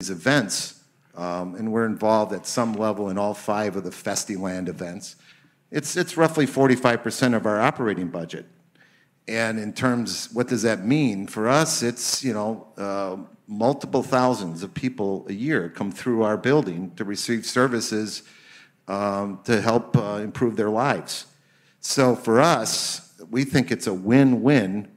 these events, and we're involved at some level in all 5 of the Festiland events. It's roughly 45% of our operating budget. And in terms, what does that mean? For us, it's, multiple thousands of people a year come through our building to receive services to help improve their lives. So for us, we think it's a win-win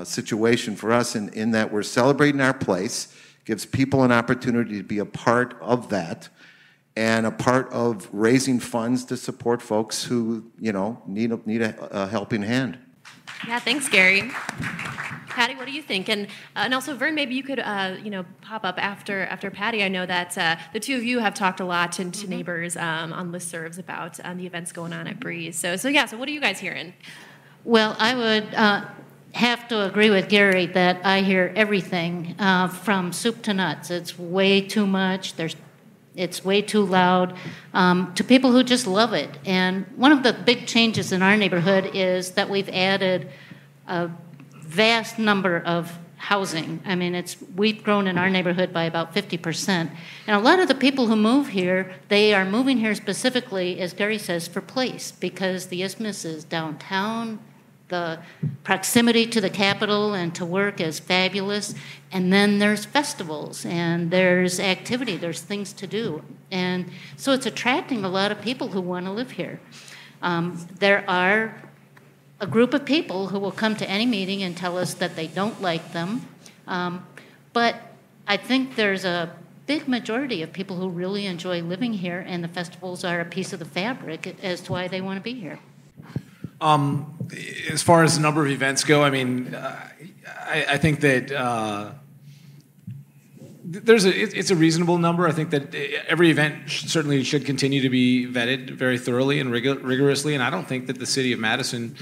situation for us in that we're celebrating our place, gives people an opportunity to be a part of that, and a part of raising funds to support folks who, need a helping hand. Yeah, thanks, Gary. Patty, what do you think? And also, Vern, maybe you could, pop up after Patty. I know that the two of you have talked a lot to neighbors on listservs about the events going on at Breeze. So what are you guys hearing? Well, I would have to agree with Gary that I hear everything from soup to nuts. It's way too much. It's way too loud, to people who just love it. And one of the big changes in our neighborhood is that we've added a vast number of housing. I mean, we've grown in our neighborhood by about 50%. And a lot of the people who move here, they are moving here specifically, as Gary says, for place, because the Isthmus is downtown. The proximity to the Capitol and to work is fabulous. And then there's festivals and there's activity, there's things to do. And so it's attracting a lot of people who want to live here. There are a group of people who will come to any meeting and tell us that they don't like them. But I think there's a big majority of people who really enjoy living here, and the festivals are a piece of the fabric as to why they want to be here. As far as the number of events go, I mean, I think that it's a reasonable number. I think that every event certainly should continue to be vetted very thoroughly and rigorously, and I don't think that the city of Madison,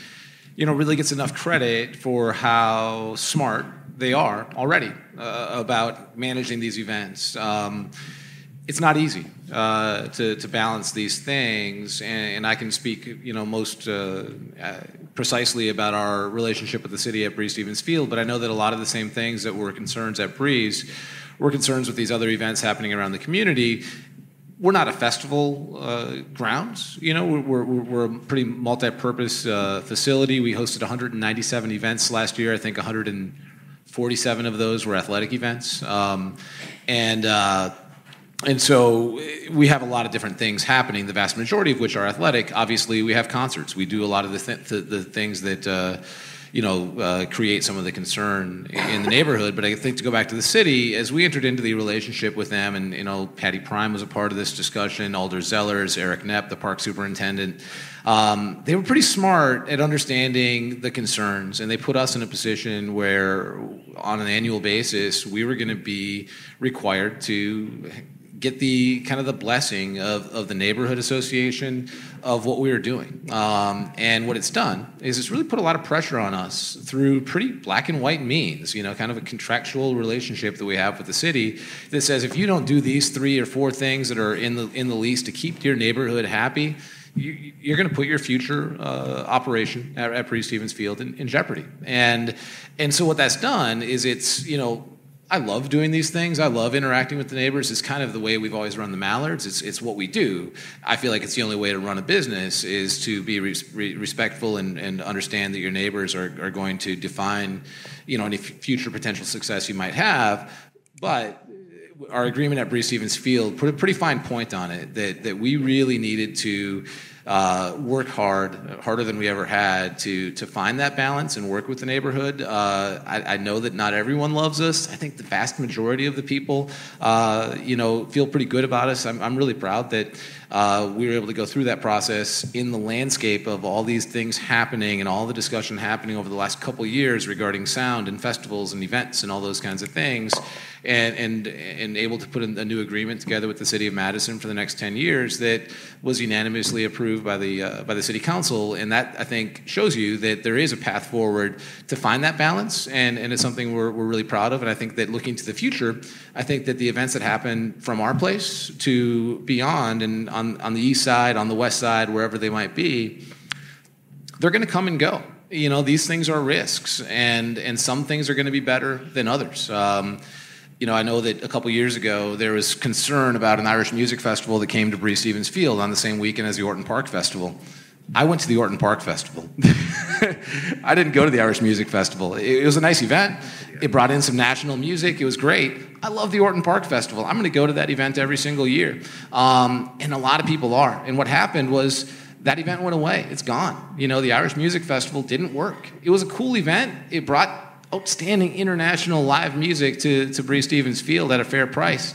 really gets enough credit for how smart they are already about managing these events. It's not easy to balance these things, and I can speak, most precisely about our relationship with the city at Breeze Stevens Field. But I know that a lot of the same things that were concerns at Breeze were concerns with these other events happening around the community. We're not a festival grounds. We're a pretty multi-purpose facility. We hosted 197 events last year. I think 147 of those were athletic events, And so we have a lot of different things happening, the vast majority of which are athletic. Obviously, we have concerts. We do a lot of the things that, create some of the concern in the neighborhood. But I think to go back to the city, as we entered into the relationship with them, and, Patty Prime was a part of this discussion, Alder Zellers, Eric Knepp, the park superintendent, they were pretty smart at understanding the concerns, and they put us in a position where, on an annual basis, we were going to be required to get the kind of the blessing of the neighborhood association of what we were doing. And what it's done is it's really put a lot of pressure on us through pretty black and white means, kind of a contractual relationship that we have with the city that says if you don't do these 3 or 4 things that are in the lease to keep your neighborhood happy, you're going to put your future operation at Breeze Stevens Field in jeopardy. And so what that's done is it's, I love doing these things. I love interacting with the neighbors. It's kind of the way we've always run the Mallards. It's what we do. I feel like it's the only way to run a business is to be respectful and understand that your neighbors are going to define, any future potential success you might have. But our agreement at Breeze Stevens Field put a pretty fine point on it that we really needed to work harder than we ever had to find that balance and work with the neighborhood. I know that not everyone loves us. I think the vast majority of the people, feel pretty good about us. I'm really proud that we were able to go through that process in the landscape of all these things happening and all the discussion happening over the last couple of years regarding sound and festivals and events and all those kinds of things. And able to put a new agreement together with the city of Madison for the next 10 years that was unanimously approved by the city council. And that, I think, shows you that there is a path forward to find that balance, and it's something we're really proud of. And I think that looking to the future, I think that the events that happen from our place to beyond and on the east side, on the west side, wherever they might be, they're going to come and go. These things are risks, and some things are going to be better than others. I know that a couple years ago there was concern about an Irish music festival that came to Bree Stevens Field on the same weekend as the Orton Park Festival. I went to the Orton Park Festival. I didn't go to the Irish Music Festival. It was a nice event. It brought in some national music. It was great. I love the Orton Park Festival. I'm going to go to that event every single year. And a lot of people are. And what happened was that event went away. It's gone. The Irish Music Festival didn't work. It was a cool event. It brought outstanding international live music to Bree Stevens Field at a fair price.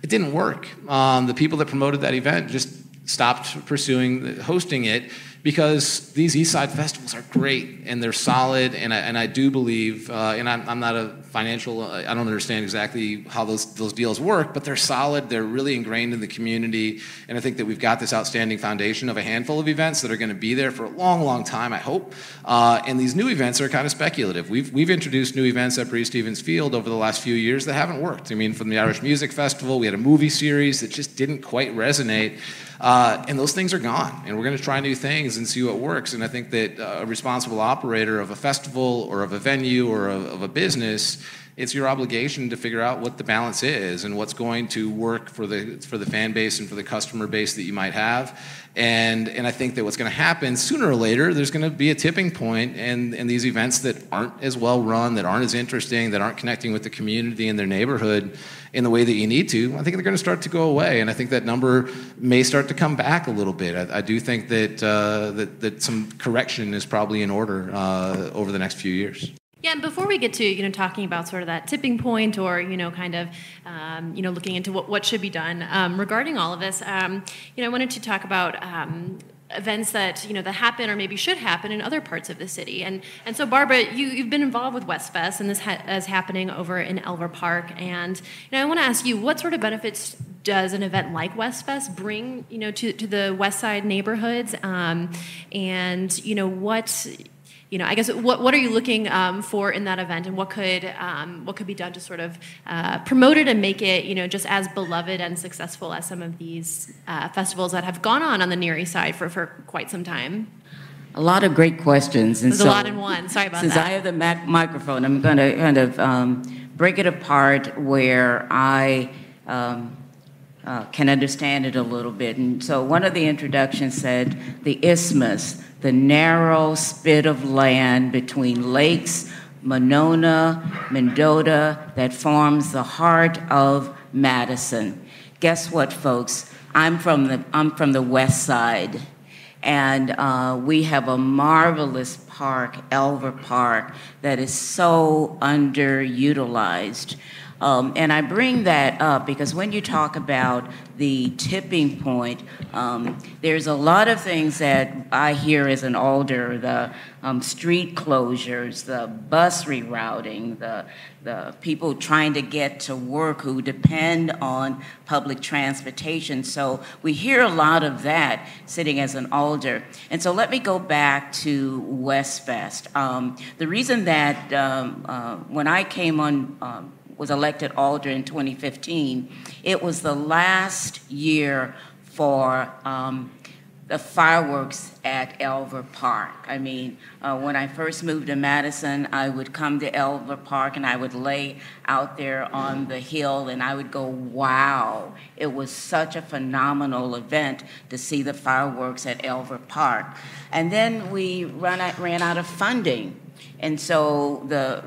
It didn't work. The people that promoted that event just stopped hosting it, because these East Side festivals are great and they're solid, and I do believe, and I'm not a financial, I don't understand exactly how those deals work, but they're solid, they're really ingrained in the community, and I think that we've got this outstanding foundation of a handful of events that are going to be there for a long, long time, I hope. And these new events are kind of speculative. We've introduced new events at Bree Stevens Field over the last few years that haven't worked. I mean, from the Irish Music Festival, we had a movie series that just didn't quite resonate. And those things are gone, and we're going to try new things and see what works. And I think that a responsible operator of a festival or of a venue or of a business, it's your obligation to figure out what the balance is and what's going to work for the fan base and for the customer base that you might have. And I think that what's going to happen sooner or later, there's going to be a tipping point, and these events that aren't as well run, that aren't as interesting, that aren't connecting with the community and their neighborhood in the way that you need to, I think they're going to start to go away. And I think that number may start to come back a little bit. I do think that that some correction is probably in order over the next few years. Yeah, and before we get to talking about sort of that tipping point, or kind of looking into what should be done regarding all of this, I wanted to talk about events that that happen or maybe should happen in other parts of the city. And so Barbara, you've been involved with Westfest, and this is happening over in Elver Park. And I want to ask you, what sort of benefits does an event like Westfest bring to the West Side neighborhoods? And what I guess what are you looking for in that event, and what could be done to sort of promote it and make it just as beloved and successful as some of these festivals that have gone on the Near East Side for quite some time? A lot of great questions. And There's a lot in one. Sorry about that. Since I have the microphone, I'm going to kind of break it apart where I can understand it a little bit. And so one of the introductions said the isthmus, the narrow spit of land between lakes Monona, Mendota, that forms the heart of Madison. Guess what, folks? I'm from the West Side, and we have a marvelous park, Elver Park, that is so underutilized. And I bring that up because when you talk about the tipping point, there's a lot of things that I hear as an alder, the street closures, the bus rerouting, the people trying to get to work who depend on public transportation. So we hear a lot of that sitting as an alder. And so let me go back to Westfest. The reason that when I came on, was elected alder in 2015, it was the last year for the fireworks at Elver Park. I mean, when I first moved to Madison, I would come to Elver Park and I would lay out there on the hill and I would go, wow, it was such a phenomenal event to see the fireworks at Elver Park. And then we ran out of funding. And so the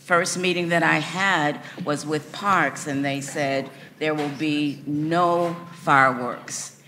first meeting that I had was with Parks, and they said there will be no fireworks.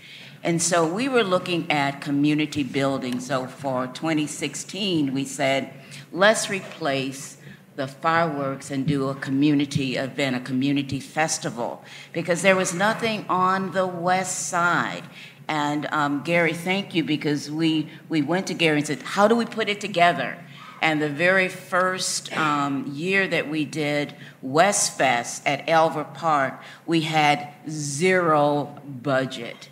And so we were looking at community building. So for 2016, we said, let's replace the fireworks and do a community event, a community festival, because there was nothing on the West Side. And Gary, thank you, because we went to Gary and said, how do we put it together? And the very first year that we did Westfest at Elver Park, we had zero budget.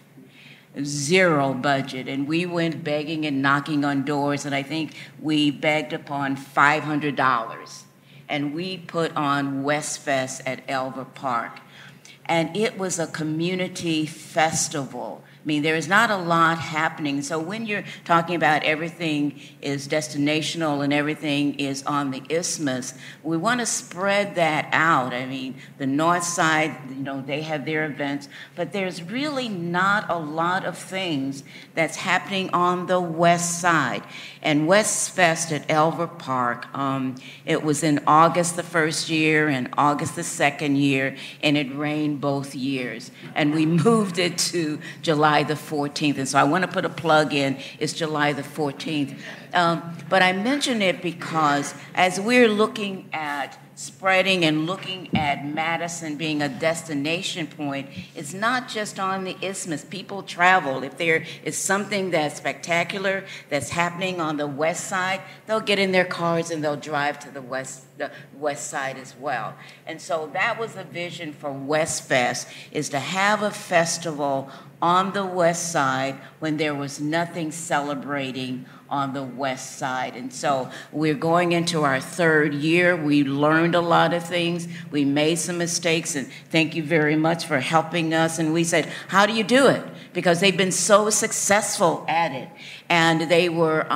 And we went begging and knocking on doors, and I think we begged upon $500. And we put on Westfest at Elver Park. And it was a community festival mean, there is not a lot happening. So when you're talking about everything is destinational and everything is on the isthmus, we want to spread that out. I mean, the north side, they have their events, but there's really not a lot of things that's happening on the west side. And West Fest at Elver Park, it was in August the first year and August the second year, and it rained both years. And we moved it to July the 14th. And so I want to put a plug in, it's July the 14th. But I mention it because as we're looking at spreading and looking at Madison being a destination point, it's not just on the isthmus. People travel. If there is something that's spectacular that's happening on the west side, they'll get in their cars and they'll drive to the west side as well. And so that was the vision for West Fest, is to have a festival on the west side when there was nothing celebrating on the west side. And so we're going into our third year. We learned a lot of things. We made some mistakes, and thank you very much for helping us. And we said, how do you do it? Because they've been so successful at it. And they were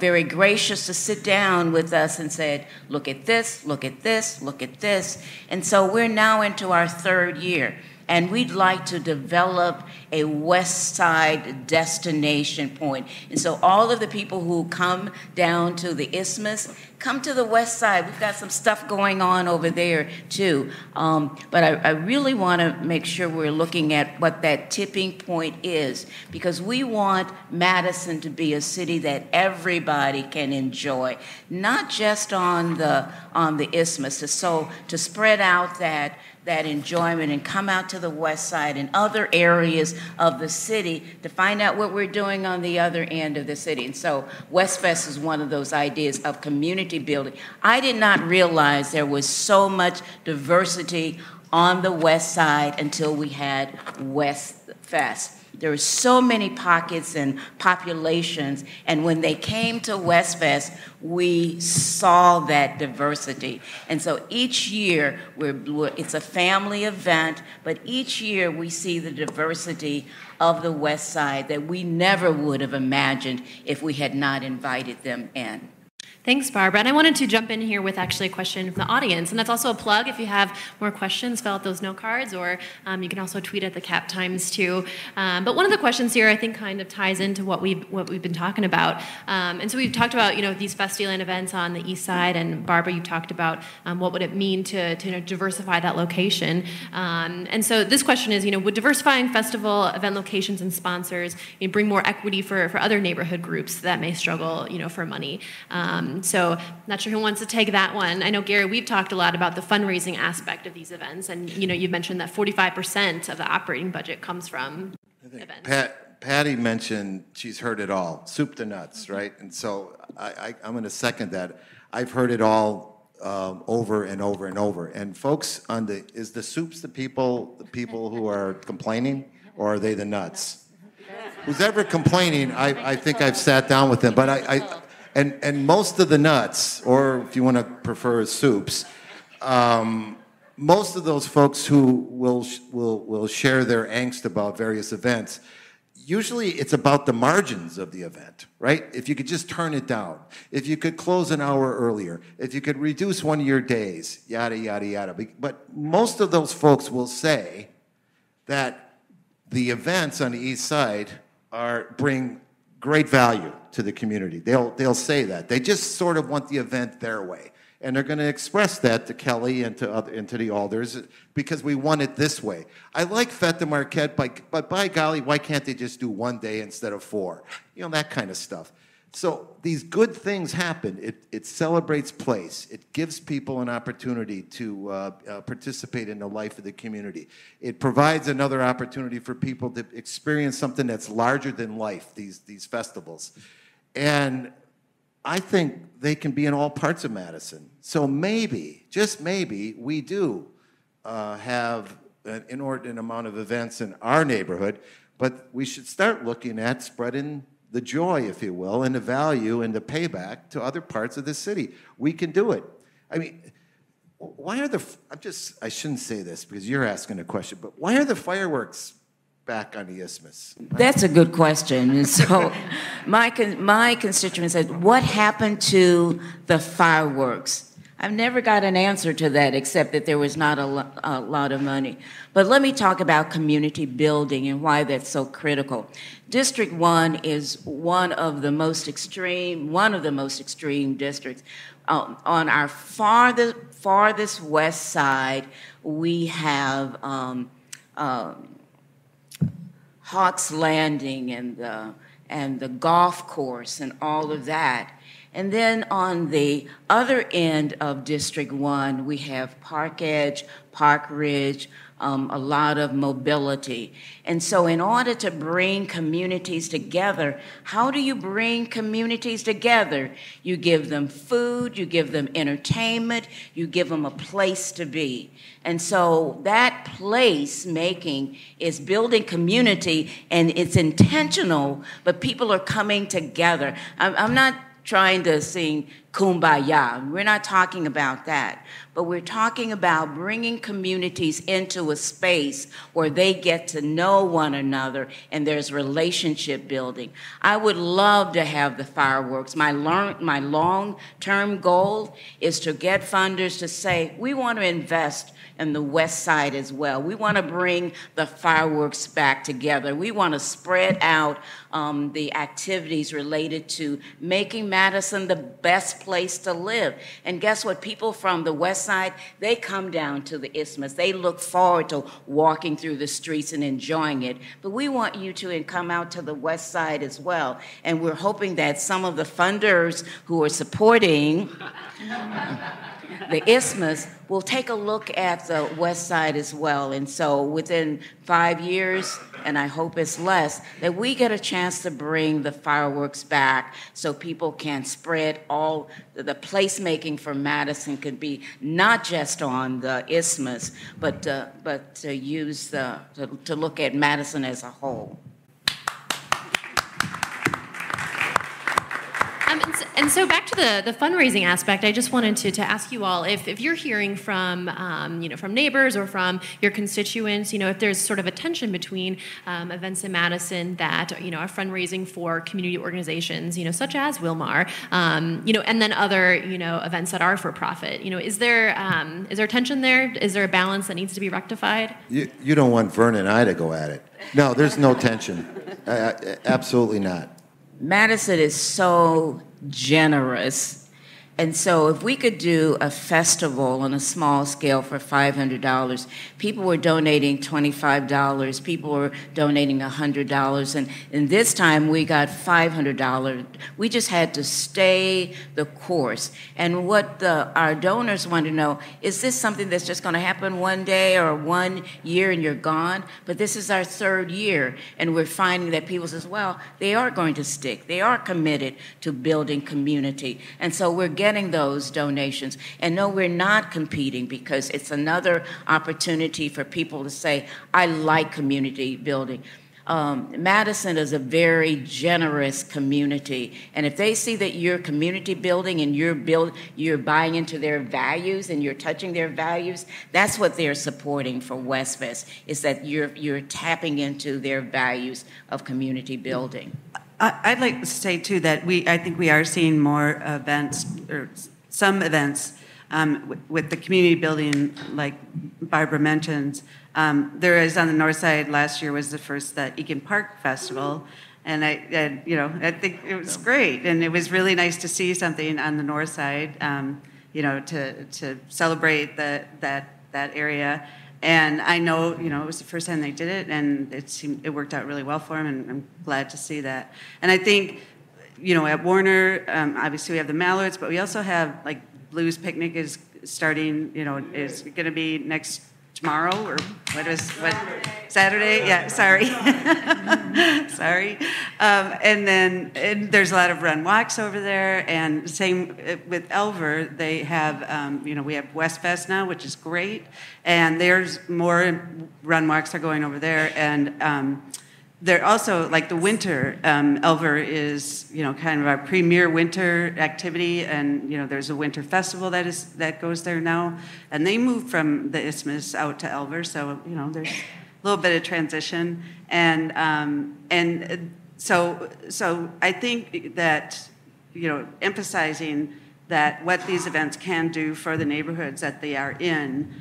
very gracious to sit down with us and said, look at this, look at this, look at this. And so we're now into our third year. And we'd like to develop a west side destination point. And so all of the people who come down to the isthmus, come to the west side. We've got some stuff going on over there too. But I really want to make sure we're looking at what that tipping point is, because we want Madison to be a city that everybody can enjoy, not just on the isthmus. So to spread out that enjoyment and come out to the west side and other areas of the city to find out what we're doing on the other end of the city. And so West Fest is one of those ideas of community building. I did not realize there was so much diversity on the west side until we had West Fest. There were so many pockets and populations, and when they came to West Fest, we saw that diversity. And so each year, it's a family event, but each year we see the diversity of the West Side that we never would have imagined if we had not invited them in. Thanks, Barbara. And I wanted to jump in here with actually a question from the audience. And that's also a plug. If you have more questions, fill out those note cards, or you can also tweet at the Cap Times too. But one of the questions here I think kind of ties into what we've been talking about. And so we've talked about these Festiland events on the east side, and Barbara, you talked about what would it mean to diversify that location. And so this question is, would diversifying festival event locations and sponsors bring more equity for other neighborhood groups that may struggle for money? So not sure who wants to take that one. I know, Gary, we've talked a lot about the fundraising aspect of these events, and you mentioned that 45% of the operating budget comes from events. Patty mentioned she's heard it all, soup to nuts, right? And so I'm going to second that. I've heard it all over and over and over. And folks, is the soups the people who are complaining, or are they the nuts? Who's ever complaining, I think I've sat down with them, but And most of the nuts, or if you want to prefer soups, most of those folks who will share their angst about various events, usually it's about the margins of the event, right? If you could just turn it down, if you could close an hour earlier, if you could reduce one of your days, yada, yada, yada. But most of those folks will say that the events on the east side bring great value to the community. They'll say that. They just sort of want the event their way. And they're going to express that to Kelly and to the alders, because we want it this way. I like Fête de Marquette, but by golly, why can't they just do one day instead of 4? That kind of stuff. So these good things happen. It celebrates place. It gives people an opportunity to participate in the life of the community. It provides another opportunity for people to experience something that's larger than life, these festivals. And I think they can be in all parts of Madison. So maybe, just maybe, we do have an inordinate amount of events in our neighborhood, but we should start looking at spreading the joy, if you will, and the value and the payback to other parts of the city. We can do it. I mean, why are I shouldn't say this because you're asking a question, but why are the fireworks back on the isthmus? That's a good question. And so my constituent said, what happened to the fireworks? I've never got an answer to that except that there was not a lot of money. But let me talk about community building and why that's so critical. District 1 is one of the most extreme districts. On our farthest west side, we have Hawks Landing and the golf course and all of that. And then on the other end of District 1, we have Park Edge, Park Ridge, a lot of mobility. And so in order to bring communities together, how do you bring communities together? You give them food, you give them entertainment, you give them a place to be. And so that place making is building community, and it's intentional, but people are coming together. I'm not trying to sing Kumbaya. We're not talking about that. But we're talking about bringing communities into a space where they get to know one another and there's relationship building. I would love to have the fireworks. My long-term goal is to get funders to say, we want to invest in the west side as well. We want to bring the fireworks back together. We want to spread out the activities related to making Madison the best place to live. And guess what? People from the west side, they come down to the isthmus. They look forward to walking through the streets and enjoying it. But we want you to come out to the west side as well. And we're hoping that some of the funders who are supporting the isthmus will take a look at the west side as well. And so within 5 years, and I hope it's less, that we get a chance to bring the fireworks back so people can spread all the placemaking for Madison could be not just on the isthmus, but to use to look at Madison as a whole. And so back to the fundraising aspect, I just wanted to ask you all if you're hearing from from neighbors or from your constituents, if there's sort of a tension between events in Madison that are fundraising for community organizations, such as Wilmar, and then other events that are for profit. Is there tension there? Is there a balance that needs to be rectified? You don't want Vern and I to go at it. No, there's no tension. Absolutely not. Madison is so generous. And so if we could do a festival on a small scale for $500, people were donating $25, people were donating $100, and this time we got $500. We just had to stay the course. And what our donors want to know, is this something that's just going to happen one day or 1 year and you're gone? But this is our 3rd year, and we're finding that people says, well, they are going to stick. They are committed to building community. And so we're getting those donations. And no, we're not competing, because it's another opportunity for people to say, I like community building. Madison is a very generous community, and if they see that you're community building and you're buying into their values and you're touching their values, that's what they're supporting for Westfest, is that you're tapping into their values of community building. I'd like to say too that I think we are seeing more events, or some events with the community building, like Barbara mentions. There is on the north side. Last year was the first Egan Park Festival, and I think it was great, and it was really nice to see something on the north side, to celebrate that area. And I know, it was the first time they did it, and it worked out really well for them, and I'm glad to see that. And I think, at Warner, obviously we have the Mallards, but we also have, like, Blues Picnic is starting, is going to be tomorrow, or Saturday? Yeah, sorry. Sorry. And there's a lot of run walks over there, and same with Elver. They have, we have Westfest now, which is great, and there's more run walks are going over there, and they're also, like the winter, Elver is, kind of our premier winter activity, and, there's a winter festival that goes there now, and they moved from the Isthmus out to Elver, so, little bit of transition. So I think that, emphasizing that what these events can do for the neighborhoods that they are in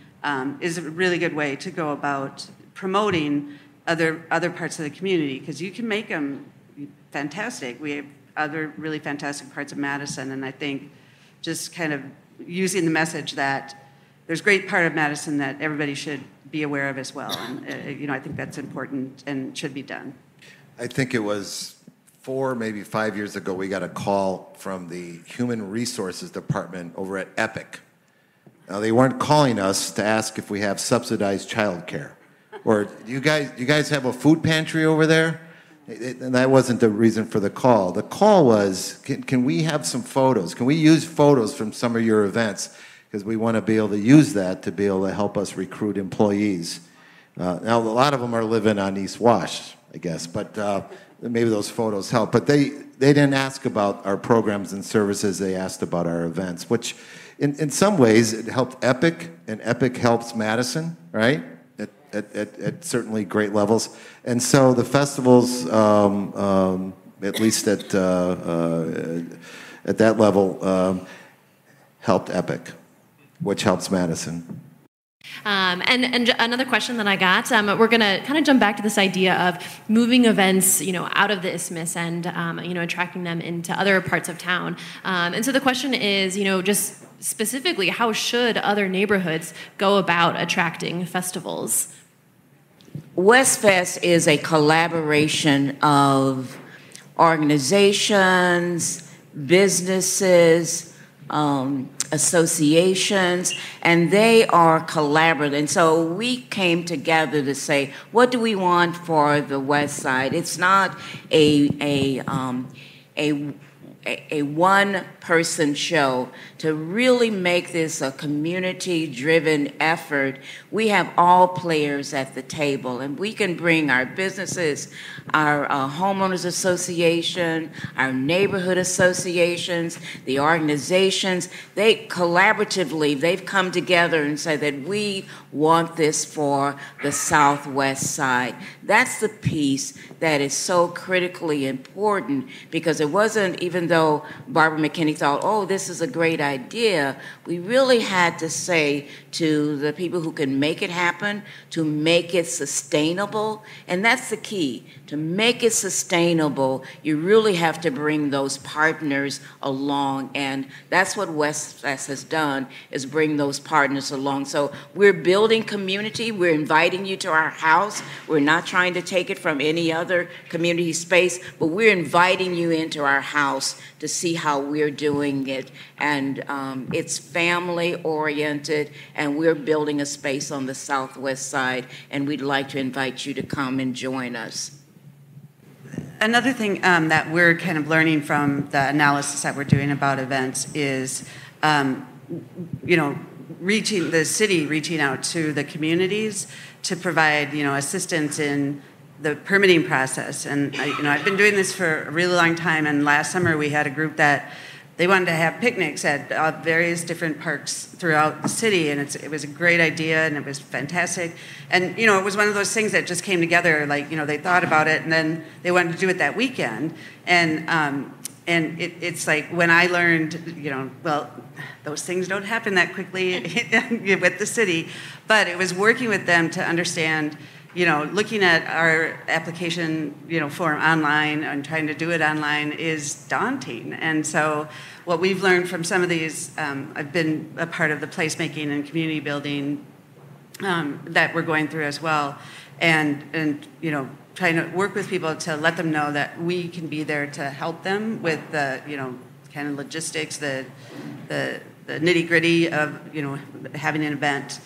is a really good way to go about promoting other parts of the community, because you can make them fantastic. We have other really fantastic parts of Madison, and I think just kind of using the message that there's a great part of Madison that everybody should be aware of as well. And, I think that's important and should be done. I think it was 4, maybe 5 years ago, we got a call from the Human Resources Department over at Epic. Now, they weren't calling us to ask if we have subsidized childcare. Or, do you guys have a food pantry over there? And that wasn't the reason for the call. The call was, can we have some photos? Can we use photos from some of your events? Because we want to be able to use that to be able to help us recruit employees. Now, a lot of them are living on East Wash, I guess, but maybe those photos help. But they didn't ask about our programs and services. They asked about our events, which in some ways it helped Epic, and Epic helps Madison, right? At certainly great levels. And so the festivals, at least at that level, helped Epic, which helps Madison. And another question that I got, we're going to kind of jump back to this idea of moving events, out of the Isthmus and, attracting them into other parts of town. And so the question is, just specifically, how should other neighborhoods go about attracting festivals? West Fest is a collaboration of organizations, businesses, associations, and they are collaborative. And so we came together to say, what do we want for the West Side? It's not a one-person show. To really make this a community-driven effort, we have all players at the table, and we can bring our businesses, our homeowners association, our neighborhood associations, the organizations. They've come together and said that we want this for the Southwest Side. That's the piece that is so critically important, because it wasn't, even though Barbara McKinney thought, oh, this is a great idea, we really had to say to the people who can make it happen, to make it sustainable. And that's the key. To make it sustainable, you really have to bring those partners along. And that's what West Fest has done, is bring those partners along. So we're building community. We're inviting you to our house. We're not trying to take it from any other community space, but we're inviting you into our house to see how we're doing it. And it's family-oriented, and we're building a space on the Southwest Side, and we'd like to invite you to come and join us. Another thing that we're kind of learning from the analysis that we're doing about events is, reaching out to the communities to provide, assistance in the permitting process. And, I've been doing this for a really long time, and last summer we had a group that they wanted to have picnics at various different parks throughout the city, and it was a great idea, and it was fantastic. And, it was one of those things that just came together, like, they thought about it, and then they wanted to do it that weekend. And it's like, when I learned, well, those things don't happen that quickly with the city, but it was working with them to understand, looking at our application, form online and trying to do it online is daunting. And so what we've learned from some of these, I've been a part of the placemaking and community building that we're going through as well. And trying to work with people to let them know that we can be there to help them with the, kind of logistics, the nitty-gritty of, having an event.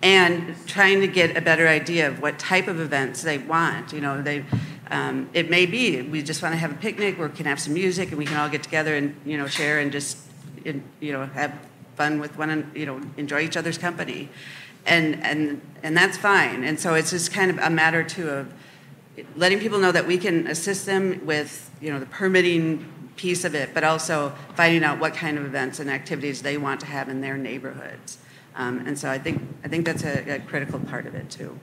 And trying to get a better idea of what type of events they want. It may be we just want to have a picnic where we can have some music and we can all get together and share and just have fun with enjoy each other's company, and that's fine. And so it's just kind of a matter too of letting people know that we can assist them with the permitting piece of it, but also finding out what kind of events and activities they want to have in their neighborhoods. And so I think that's a critical part of it too.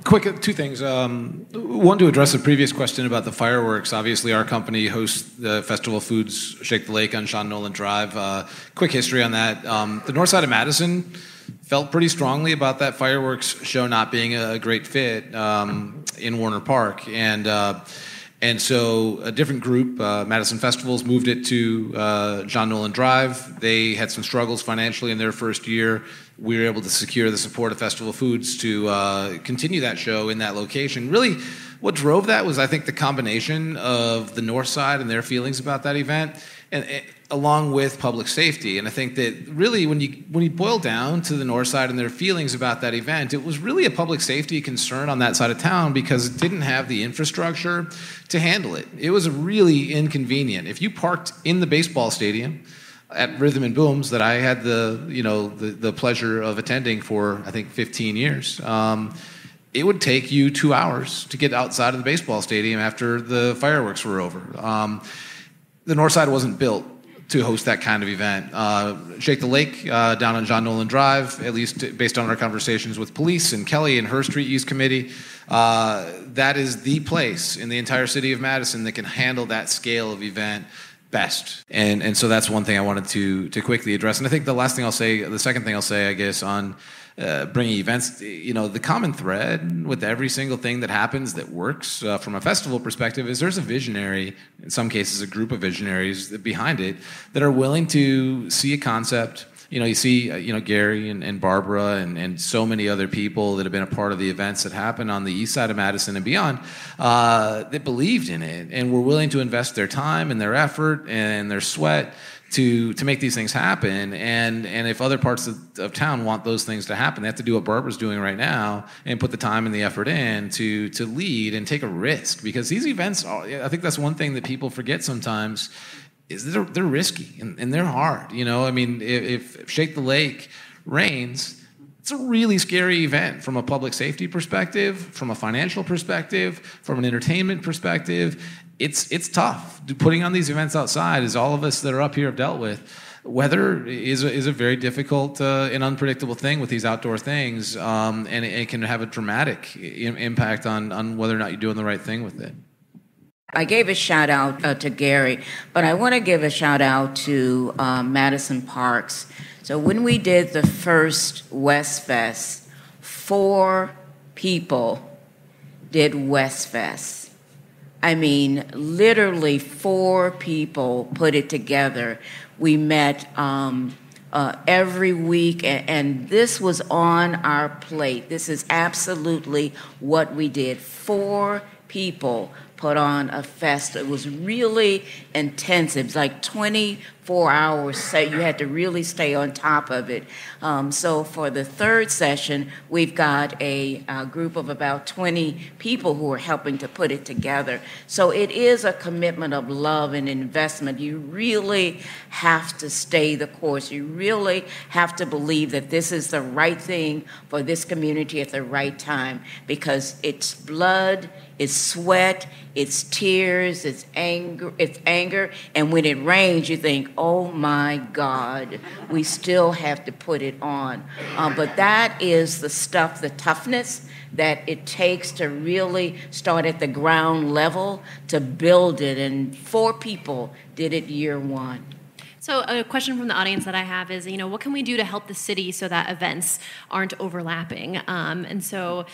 Quick, two things. One, to address the previous question about the fireworks. Obviously, our company hosts the Festival of Foods Shake the Lake on Sean Nolan Drive. Quick history on that. The north side of Madison felt pretty strongly about that fireworks show not being a great fit in Warner Park. And so a different group, Madison Festivals, moved it to John Nolan Drive. They had some struggles financially in their first year. We were able to secure the support of Festival of Foods to continue that show in that location. Really, what drove that was, I think, the combination of the north side and their feelings about that event, and along with public safety. And I think that really, when you boil down to the north side and their feelings about that event, it was really a public safety concern on that side of town because it didn't have the infrastructure to handle it. It was really inconvenient. If you parked in the baseball stadium at Rhythm and Booms that I had the pleasure of attending for, I think, 15 years, it would take you 2 hours to get outside of the baseball stadium after the fireworks were over. The north side wasn't built to host that kind of event. Shake the Lake down on John Nolan Drive, at least based on our conversations with police and Kelly and her Street Use Committee, that is the place in the entire city of Madison that can handle that scale of event best. And so that's one thing I wanted to quickly address. And I think the second thing I'll say, I guess, on bringing events, the common thread with every single thing that happens that works from a festival perspective is there's a visionary, in some cases a group of visionaries behind it, that are willing to see a concept. You see, Gary and Barbara and so many other people that have been a part of the events that happen on the east side of Madison and beyond that believed in it and were willing to invest their time and their effort and their sweat to make these things happen. And if other parts of town want those things to happen, they have to do what Barbara's doing right now and put the time and the effort in to lead and take a risk. Because these events, I think that's one thing that people forget sometimes, is they're risky and they're hard. If Shake the Lake rains, it's a really scary event from a public safety perspective, from a financial perspective, from an entertainment perspective. It's tough. Putting on these events outside, as all of us that are up here have dealt with, weather is a very difficult and unpredictable thing with these outdoor things, and it can have a dramatic impact on whether or not you're doing the right thing with it. I gave a shout out to Gary, but I want to give a shout out to Madison Parks. So when we did the first West Fest, 4 people did West Fest. I mean, literally 4 people put it together. We met every week, and this was on our plate. This is absolutely what we did. 4 people put on a fest. It was really intensive. It's like 24 hours, so you had to really stay on top of it. So for the third session, we've got a group of about 20 people who are helping to put it together. So it is a commitment of love and investment. You really have to stay the course. You really have to believe that this is the right thing for this community at the right time, because it's blood, it's sweat, it's tears, it's anger, and when it rains, you think, oh my God, we still have to put it on. But that is the stuff, the toughness that it takes to really start at the ground level to build it, and 4 people did it year 1. So a question from the audience that I have is, what can we do to help the city so that events aren't overlapping? And so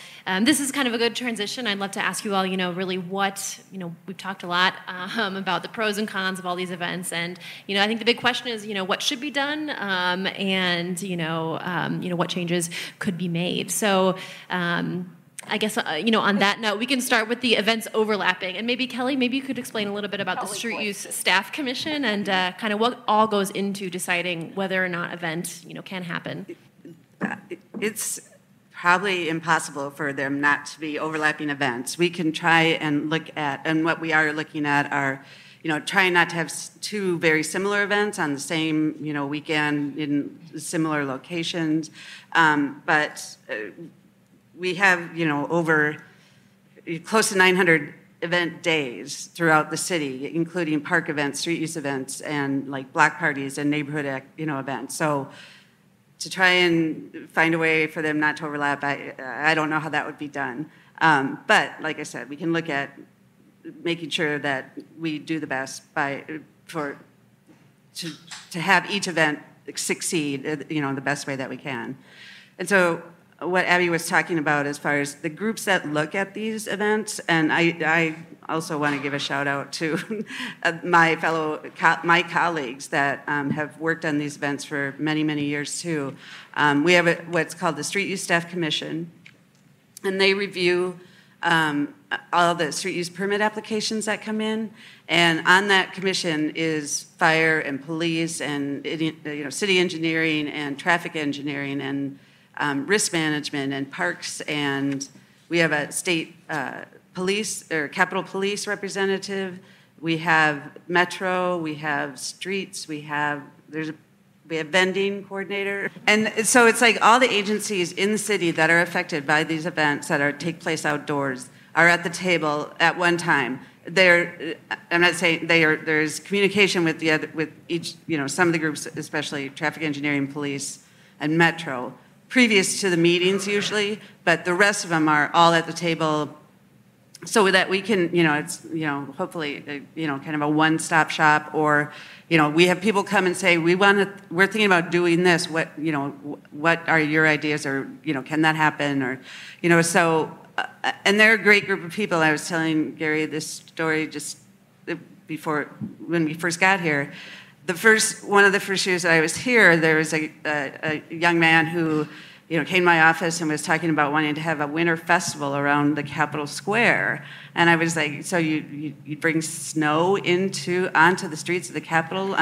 this is kind of a good transition. I'd love to ask you all, really what, we've talked a lot about the pros and cons of all these events. And, I think the big question is, what should be done and, what changes could be made. So I guess, on that note, we can start with the events overlapping. And maybe, Kelly, you could explain a little bit about the Street Use Staff Commission and kind of what all goes into deciding whether or not event, can happen. It's probably impossible for them not to be overlapping events. We can try and look at, and what we are looking at are, trying not to have 2 very similar events on the same, weekend in similar locations. But we have, over close to 900 event days throughout the city, including park events, street use events, and like block parties and neighborhood, events. So to try and find a way for them not to overlap, I don't know how that would be done. But like I said, we can look at making sure that we do the best to have each event succeed, the best way that we can. And so what Abby was talking about as far as the groups that look at these events, and I also want to give a shout out to my colleagues that have worked on these events for many, many years too. We have what's called the Street Use Staff Commission, and they review all the street use permit applications that come in, and on that commission is fire and police and city engineering and traffic engineering and risk management and parks, and we have a state police or Capitol Police representative. We have Metro. We have streets. We have vending coordinator, and so it's like all the agencies in the city that are affected by these events that take place outdoors are at the table at one time. I'm not saying there's communication with each, some of the groups, especially traffic engineering, police, and Metro, previous to the meetings usually, but the rest of them are all at the table so that we can, hopefully, kind of a one-stop shop, or, we have people come and say, we're thinking about doing this. What are your ideas, or, can that happen, or, so, and they're a great group of people. I was telling Gary this story just before, when we first got here. One of the first years that I was here, there was a young man who, came to my office and was talking about wanting to have a winter festival around the Capitol Square. And I was like, so you bring snow onto the streets of the Capitol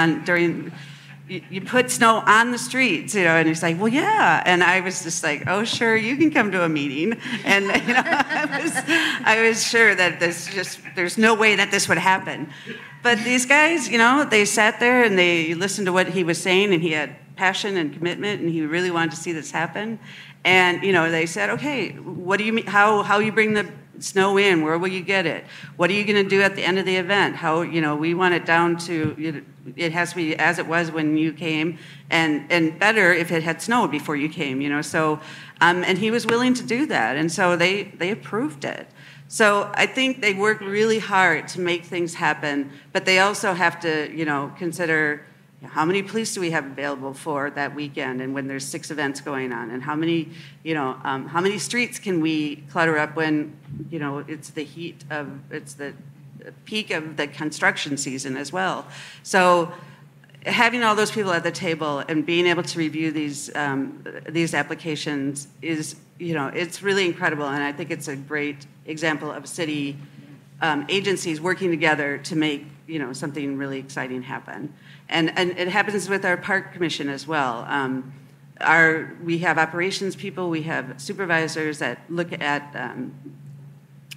you put snow on the streets, and he's like, well, yeah. And I was just like, oh, sure, you can come to a meeting. And, I was sure that there's no way that this would happen. But these guys, they sat there and they listened to what he was saying, and he had passion and commitment, and he really wanted to see this happen. And, they said, okay, what do you mean, how you bring the snow in? Where will you get it? What are you going to do at the end of the event? How, we want it down to, it has to be as it was when you came, and better if it had snowed before you came, so, and he was willing to do that. And so they approved it. So I think they work really hard to make things happen, but they also have to, consider how many police do we have available for that weekend, and when there's 6 events going on, and how many streets can we clutter up when, it's the peak of the construction season as well. So having all those people at the table and being able to review these applications is, it's really incredible, and I think it's a great example of city agencies working together to make, something really exciting happen. And it happens with our park commission as well. We have operations people, we have supervisors that look at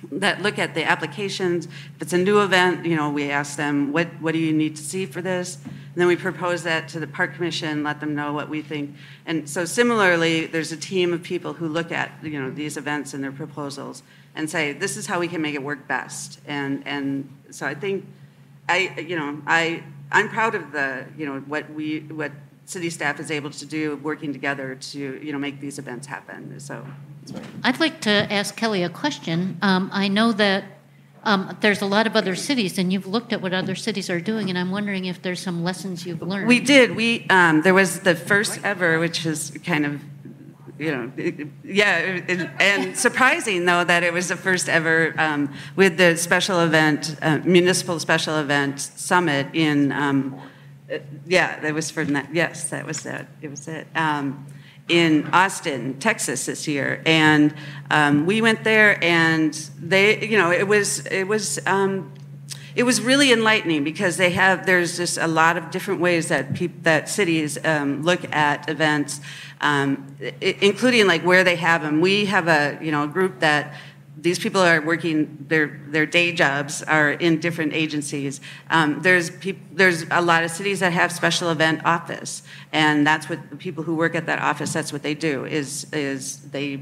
the applications. If it's a new event, we ask them, what do you need to see for this? And then we propose that to the park commission, let them know what we think. And so similarly, there's a team of people who look at, these events and their proposals and say, this is how we can make it work best. And so I think, I'm proud of what city staff is able to do working together to, make these events happen. So I'd like to ask Kelly a question. I know that there's a lot of other cities, and you've looked at what other cities are doing, and I'm wondering if there's some lessons you've learned. We did. There was the first ever, which is kind of, and surprising, though, that it was the first ever with the special event, municipal special event summit in, that was for that. Yes, that was it. It was it. In Austin, Texas this year, and we went there, and it was really enlightening because there's just a lot of different ways that cities look at events, including like where they have them. We have a group that these people are working, their day jobs are in different agencies. There's a lot of cities that have special event office, and that's what the people who work at that office, that's what they do, is they,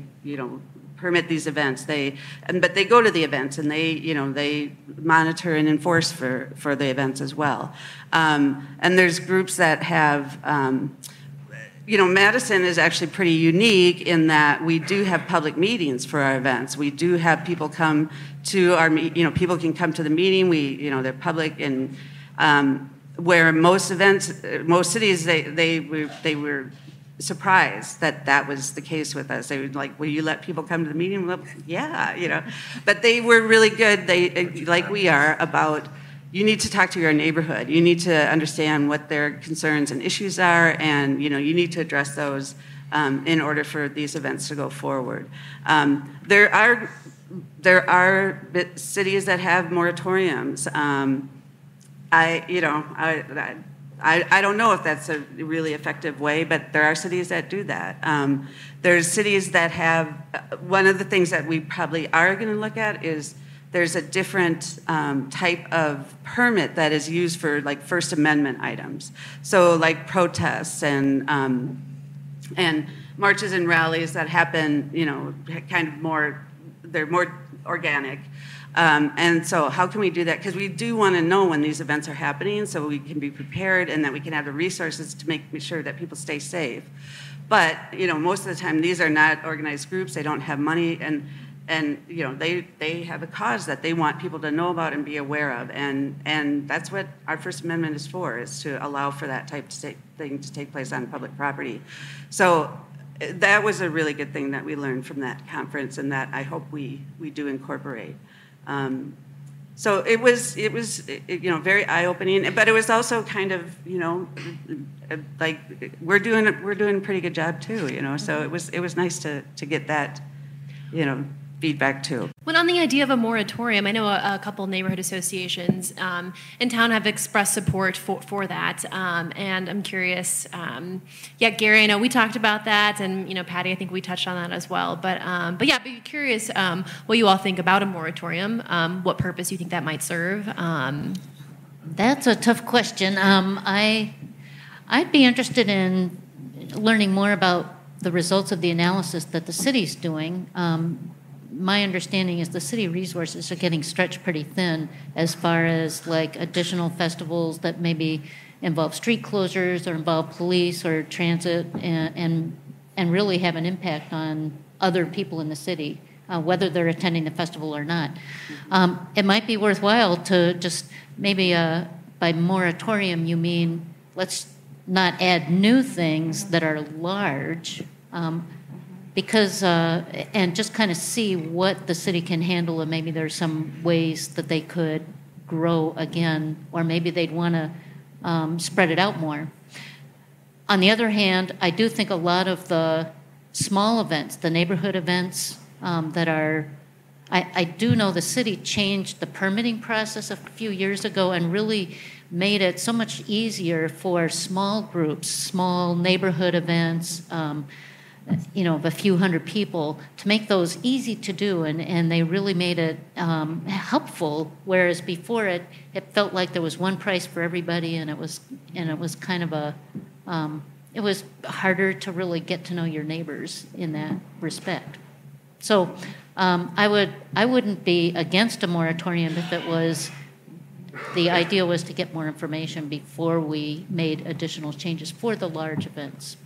permit these events. But they go to the events, and they monitor and enforce for the events as well. And there's groups that have, Madison is actually pretty unique in that we do have public meetings for our events. We do have people come to our, people can come to the meeting. They're public, and where most cities, they were surprised that was the case with us. They were like, "Will you let people come to the meeting?" Well, yeah, But they were really good. They, like we are, about. You need to talk to your neighborhood. You need to understand what their concerns and issues are, and you need to address those in order for these events to go forward. There are cities that have moratoriums. I don't know if that's a really effective way, but there are cities that do that. There's cities that have. One of the things that we probably are going to look at is. There's a different type of permit that is used for like First Amendment items. So like protests and marches and rallies that happen, kind of they're more organic. And so how can we do that? Because we do want to know when these events are happening so we can be prepared and that we can have the resources to make sure that people stay safe. But, most of the time these are not organized groups. They don't have money and they have a cause that they want people to know about and be aware of, and that's what our First Amendment is for, is to allow for that type of thing to take place on public property. So that was a really good thing that we learned from that conference, and that I hope we do incorporate. So it was very eye-opening, but it was also kind of like we're doing a pretty good job too, So it was nice to get that feedback too. When on the idea of a moratorium, I know a couple neighborhood associations in town have expressed support for that, and I'm curious. Gary, I know we talked about that, and Patty, I think we touched on that as well. But be curious what you all think about a moratorium. What purpose you think that might serve? That's a tough question. I'd be interested in learning more about the results of the analysis that the city's doing. My understanding is the city resources are getting stretched pretty thin as far as like additional festivals that maybe involve street closures or involve police or transit and really have an impact on other people in the city, whether they're attending the festival or not. It might be worthwhile to just maybe by moratorium you mean let's not add new things that are large. Because and just kind of see what the city can handle, and maybe there's some ways that they could grow again, or maybe they'd want to spread it out more. On the other hand, I do think a lot of the small events, the neighborhood events that are, I do know the city changed the permitting process a few years ago and really made it so much easier for small groups, small neighborhood events, of a few hundred people, to make those easy to do, and they really made it helpful. Whereas before it felt like there was one price for everybody, and it was kind of it was harder to really get to know your neighbors in that respect. So I wouldn't be against a moratorium if it was. The idea was to get more information before we made additional changes for the large events.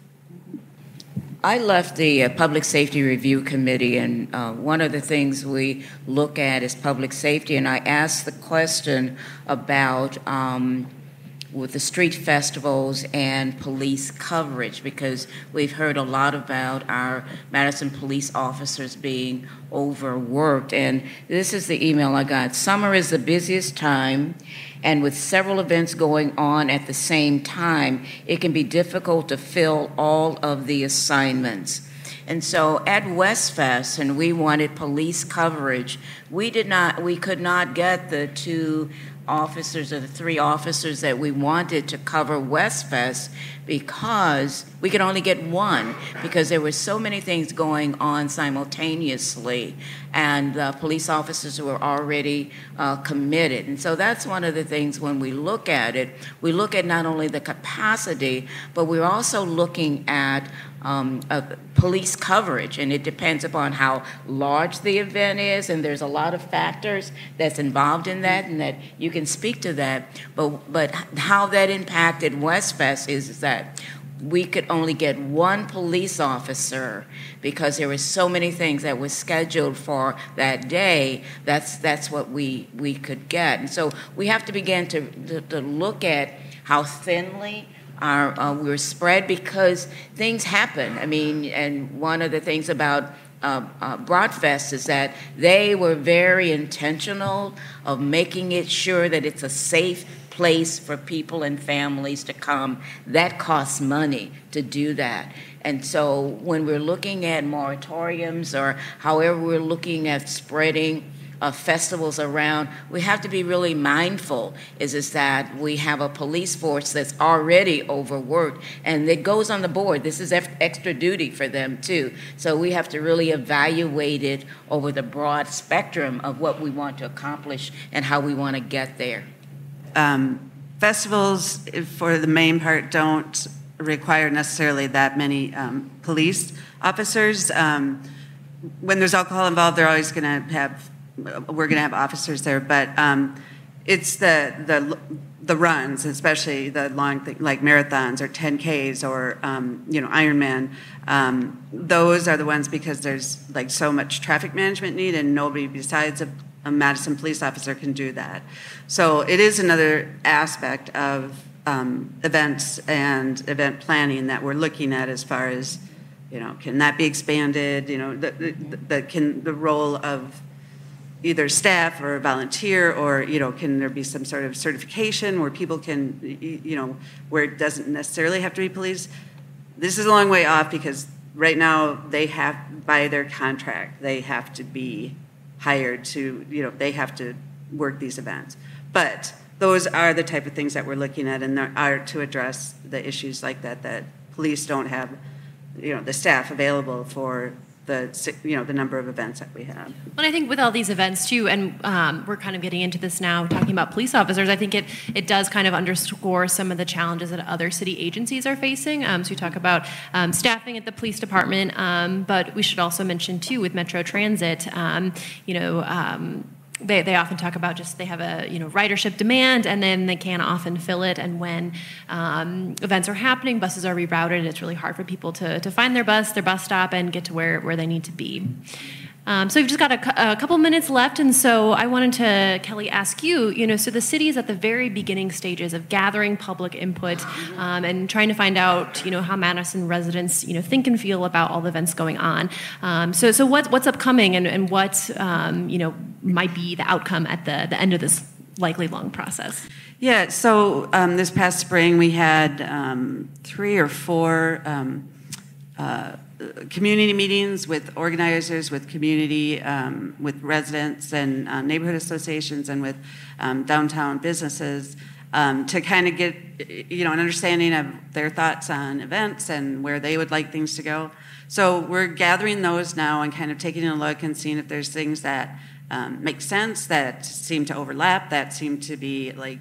I left the Public Safety Review Committee, and one of the things we look at is public safety, and I asked the question about with the street festivals and police coverage, because we've heard a lot about our Madison police officers being overworked. And this is the email I got. Summer is the busiest time, and with several events going on at the same time, it can be difficult to fill all of the assignments. And so at Westfest, and we wanted police coverage, we could not get the two officers or the three officers that we wanted to cover Westfest because we could only get one, because there were so many things going on simultaneously, and police officers were already committed. And so that's one of the things when we look at it, we look at not only the capacity, but we're also looking at police coverage, and it depends upon how large the event is, and there's a lot of factors that's involved in that, and that you can speak to that. But how that impacted Westfest is that we could only get one police officer because there were so many things that were scheduled for that day. That's what we could get. And so we have to begin to look at how thinly we're spread, because things happen. I mean, and one of the things about Broadfest is that they were very intentional of making it sure that it's a safe place for people and families to come. That costs money to do that. And so when we're looking at moratoriums, or however we're looking at spreading festivals around, we have to be really mindful is that we have a police force that's already overworked, and it goes on the board. This is extra duty for them too. So we have to really evaluate it over the broad spectrum of what we want to accomplish and how we want to get there. Festivals, for the main part, don't require necessarily that many police officers. When there's alcohol involved, they're always going to have, we're going to have officers there, but it's the runs, especially the long thing, like marathons or 10Ks or Ironman. Those are the ones, because there's like so much traffic management need, and nobody besides a Madison police officer can do that. So it is another aspect of events and event planning that we're looking at, as far as, can that be expanded? Can the role of either staff or volunteer, or can there be some sort of certification where people can, where it doesn't necessarily have to be police? This is a long way off, because right now they have, by their contract, they have to be hired to, they have to work these events. But those are the type of things that we're looking at, and there are to address the issues like that police don't have, the staff available for the number of events that we have. Well, I think with all these events too, and we're kind of getting into this now, talking about police officers, I think it does kind of underscore some of the challenges that other city agencies are facing. So we talk about staffing at the police department, but we should also mention too, with Metro Transit, they often talk about just they have a ridership demand, and then they can't often fill it. And when events are happening, buses are rerouted. It's really hard for people to find their bus stop, and get to where they need to be. So we've just got a couple minutes left, and so I wanted to, Kelly, ask you, so the city is at the very beginning stages of gathering public input and trying to find out, how Madison residents, think and feel about all the events going on. So what's upcoming, and what, might be the outcome at the end of this likely long process? Yeah, so this past spring we had 3 or 4 community meetings with organizers, with community, with residents and neighborhood associations, and with downtown businesses to kind of get an understanding of their thoughts on events and where they would like things to go. So we're gathering those now and kind of taking a look and seeing if there's things that make sense, that seem to overlap, that seem to be like,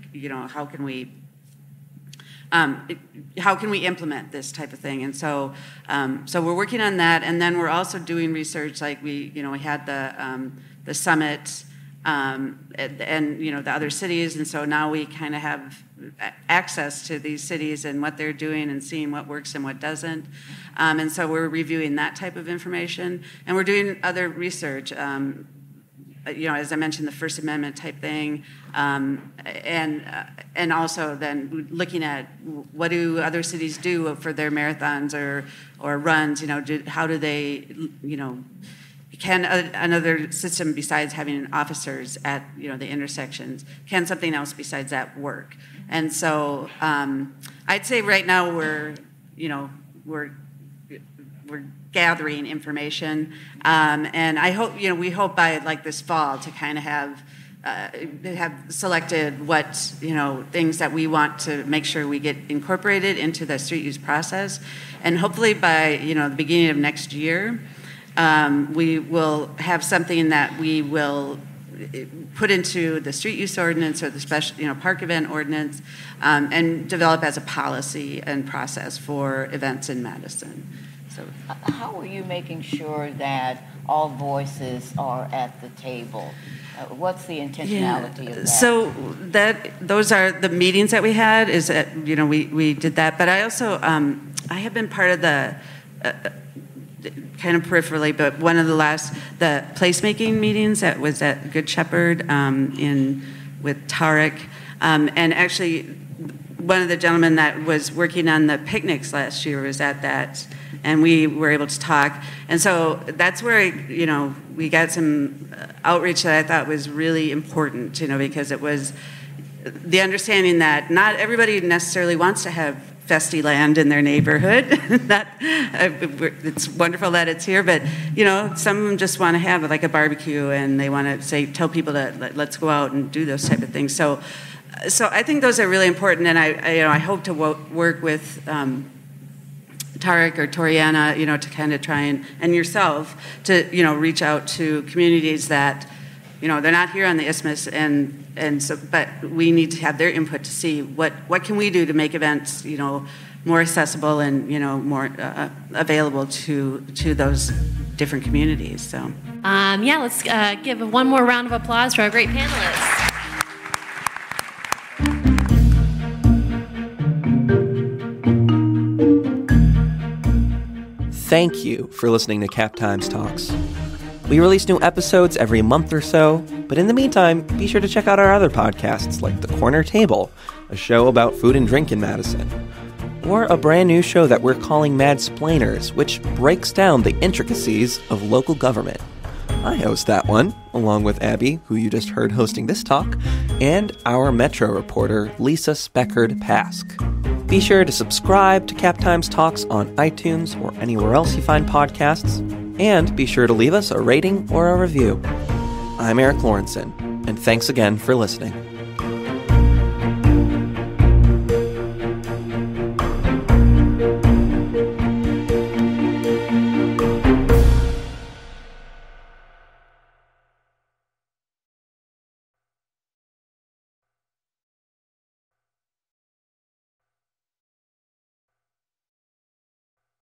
how can we implement this type of thing? And so we're working on that, and then we're also doing research. Like we had the summit and the other cities, and so now we kind of have access to these cities and what they're doing and seeing what works and what doesn't. And so we're reviewing that type of information, and we're doing other research. As I mentioned, the First Amendment type thing, and also then looking at what do other cities do for their marathons or runs. How do they, can another system besides having officers at the intersections, can something else besides that work? And so I'd say right now we're gathering information, and I hope we hope by like this fall to kind of have selected what things that we want to make sure we get incorporated into the street use process, and hopefully by the beginning of next year we will have something that we will put into the street use ordinance or the special park event ordinance, and develop as a policy and process for events in Madison. So, how are you making sure that all voices are at the table? What's the intentionality of that? So those are the meetings that we had. Is that we did that, but I also I have been part of the, kind of peripherally, but one of the placemaking meetings that was at Good Shepherd with Tarek. And actually, one of the gentlemen that was working on the picnics last year was at that, and we were able to talk. And so that's where, we got some outreach that I thought was really important, because it was the understanding that not everybody necessarily wants to have festy land in their neighborhood. It's wonderful that it's here, but some of them just want to have like a barbecue, and they want to tell people to let's go out and do those type of things. So I think those are really important, and I hope to work with Tarek or Toriana, to kind of try and yourself to reach out to communities that they're not here on the Isthmus, and so, but we need to have their input to see what can we do to make events, more accessible and, more available to those different communities. So, let's give one more round of applause for our great panelists. Thank you for listening to Cap Times Talks. We release new episodes every month or so, but in the meantime, be sure to check out our other podcasts like The Corner Table, a show about food and drink in Madison, or a brand new show that we're calling Madsplainers, which breaks down the intricacies of local government. I host that one, along with Abby, who you just heard hosting this talk, and our Metro reporter, Lisa Speckard-Pask. Be sure to subscribe to Cap Times Talks on iTunes or anywhere else you find podcasts, and be sure to leave us a rating or a review. I'm Eric Lawrenson, and thanks again for listening.